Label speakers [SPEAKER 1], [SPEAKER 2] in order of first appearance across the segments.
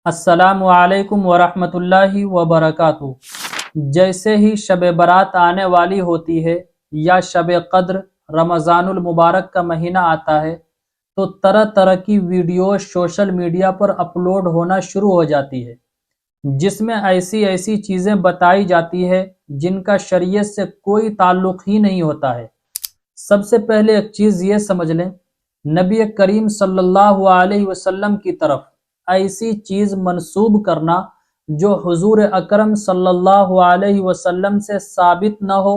[SPEAKER 1] अस्सलामु अलैकुम वरहमतुल्लाहि वबरकातुहू। जैसे ही शब बारात आने वाली होती है या शब कद्र रमज़ानुल मुबारक का महीना आता है तो तरह तरह की वीडियो सोशल मीडिया पर अपलोड होना शुरू हो जाती है, जिसमें ऐसी ऐसी चीज़ें बताई जाती है जिनका शरीयत से कोई ताल्लुक़ ही नहीं होता है। सबसे पहले एक चीज़ ये समझ लें, नबी करीम सल्लल्लाहु अलैहि वसल्लम की तरफ ऐसी चीज़ मंसूब करना जो हुजूर अकरम सल्लल्लाहु अलैहि वसल्लम से साबित न हो,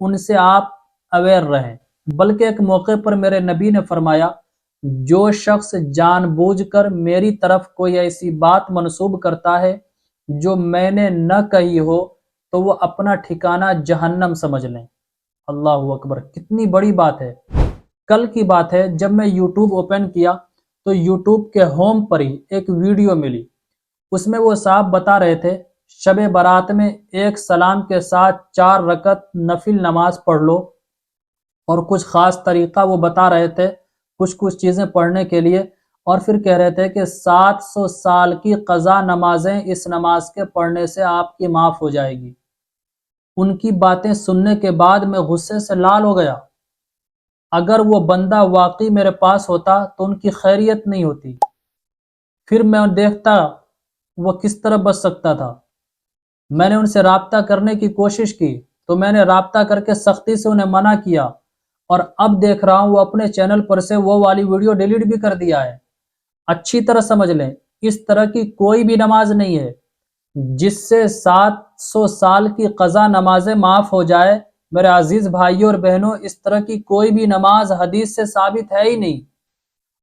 [SPEAKER 1] उनसे आप अवेयर रहें। बल्कि एक मौके पर मेरे नबी ने फरमाया, जो शख्स जानबूझकर मेरी तरफ कोई ऐसी बात मंसूब करता है जो मैंने न कही हो तो वो अपना ठिकाना जहन्नम समझ लें। अल्लाहु अकबर, कितनी बड़ी बात है। कल की बात है, जब मैं यूट्यूब ओपन किया तो यूट्यूब के होम पर ही एक वीडियो मिली। उसमें वो साहब बता रहे थे, शब बारात में एक सलाम के साथ 4 रकत नफिल नमाज पढ़ लो, और कुछ ख़ास तरीक़ा वो बता रहे थे कुछ चीज़ें पढ़ने के लिए, और फिर कह रहे थे कि 700 साल की क़ज़ा नमाजें इस नमाज के पढ़ने से आपकी माफ़ हो जाएगी। उनकी बातें सुनने के बाद मैं गुस्से से लाल हो गया। अगर वो बंदा वाकई मेरे पास होता तो उनकी खैरियत नहीं होती, फिर मैं देखता वो किस तरह बच सकता था। मैंने उनसे राब्ता करने की कोशिश की तो मैंने राब्ता करके सख्ती से उन्हें मना किया, और अब देख रहा हूँ वो अपने चैनल पर से वो वाली वीडियो डिलीट भी कर दिया है। अच्छी तरह समझ लें, इस तरह की कोई भी नमाज नहीं है जिससे 700 साल की क़ज़ा नमाजें माफ़ हो जाए। मेरे अजीज़ भाइयों और बहनों, इस तरह की कोई भी नमाज हदीस से साबित है ही नहीं।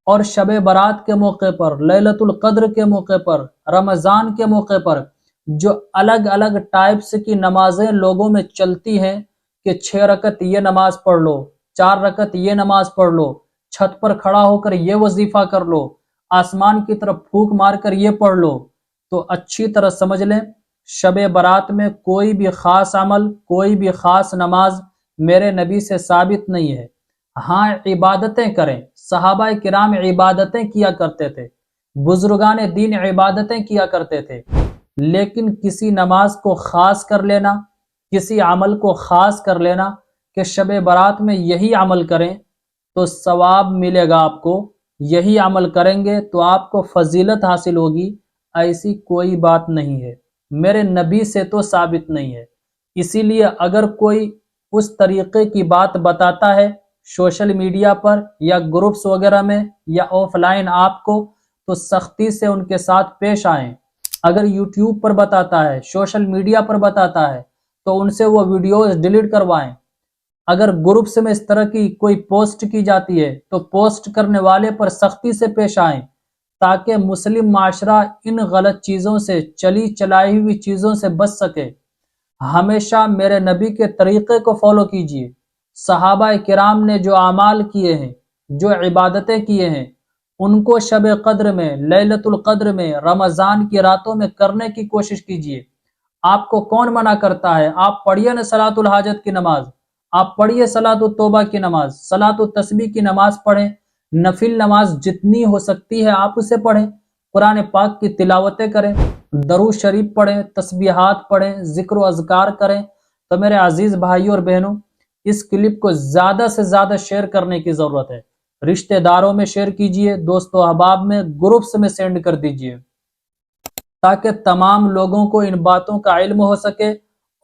[SPEAKER 1] और शब बारात के मौके पर, लैलतुल क़द्र के मौके पर, रमज़ान के मौके पर जो अलग अलग टाइप्स की नमाजें लोगों में चलती हैं कि 6 रकत ये नमाज पढ़ लो, 4 रकत ये नमाज पढ़ लो, छत पर खड़ा होकर ये वजीफ़ा कर लो, आसमान की तरफ फूंक मारकर ये पढ़ लो, तो अच्छी तरह समझ लें, शब बारात में कोई भी ख़ास अमल, कोई भी ख़ास नमाज मेरे नबी से साबित नहीं है। हाँ, इबादतें करें, सहाबा किराम इबादतें किया करते थे, बुजुर्गान दीन इबादतें किया करते थे, लेकिन किसी नमाज को ख़ास कर लेना, किसी अमल को ख़ास कर लेना कि शब बारात में यही अमल करें तो सवाब मिलेगा आपको, यही अमल करेंगे तो आपको फजीलत हासिल होगी, ऐसी कोई बात नहीं है, मेरे नबी से तो साबित नहीं है। इसीलिए अगर कोई उस तरीक़े की बात बताता है सोशल मीडिया पर या ग्रुप्स वगैरह में या ऑफलाइन आपको, तो सख्ती से उनके साथ पेश आएँ। अगर यूट्यूब पर बताता है, सोशल मीडिया पर बताता है, तो उनसे वो वीडियोस डिलीट करवाएं। अगर ग्रुप्स में इस तरह की कोई पोस्ट की जाती है तो पोस्ट करने वाले पर सख्ती से पेश आएं, ताकि मुस्लिम माशरा इन गलत चीज़ों से, चली चलाई हुई चीज़ों से बच सके। हमेशा मेरे नबी के तरीक़े को फॉलो कीजिए। सहाबा किराम ने जो आमाल किए हैं, जो इबादतें किए हैं, उनको शब कद्र में, लैलतुल क़द्र में, रमज़ान की रातों में करने की कोशिश कीजिए। आपको कौन मना करता है? आप पढ़िए न सलातुल हाजत की नमाज, आप पढ़िए सलातुत तौबा की नमाज, सलातुत तस्बीह की नमाज पढ़ें, नफिल नमाज जितनी हो सकती है आप उसे पढ़ें, कुरान पाक की तिलावतें करें, दरूद शरीफ पढ़ें, तस्बीहात पढ़ें, ज़िक्र व अज़कार करें। तो मेरे अजीज़ भाइयों और बहनों, इस क्लिप को ज़्यादा से ज़्यादा शेयर करने की ज़रूरत है। रिश्तेदारों में शेयर कीजिए, दोस्तों अहबाब में, ग्रुप्स में सेंड कर दीजिए, ताकि तमाम लोगों को इन बातों का इल्म हो सके।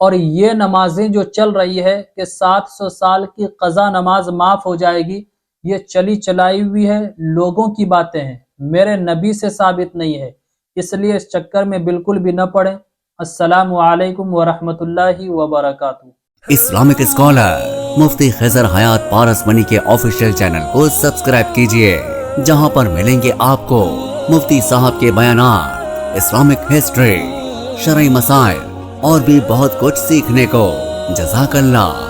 [SPEAKER 1] और ये नमाजें जो चल रही है कि 700 साल की क़ज़ा नमाज माफ़ हो जाएगी, ये चली चलाई हुई है, लोगों की बातें हैं, मेरे नबी से साबित नहीं है। इसलिए इस चक्कर में बिल्कुल भी न पड़ें। अस्सलामु अलैकुम वरहमतुल्लाहि वबरकातुहू।
[SPEAKER 2] इस्लामिक स्कॉलर मुफ्ती खिज़र हयात पारसमनी के ऑफिशियल चैनल को सब्सक्राइब कीजिए, जहां पर मिलेंगे आपको मुफ्ती साहब के बयानात, इस्लामिक हिस्ट्री, शरई मसाइल और भी बहुत कुछ सीखने को। जज़ाकल्लाह।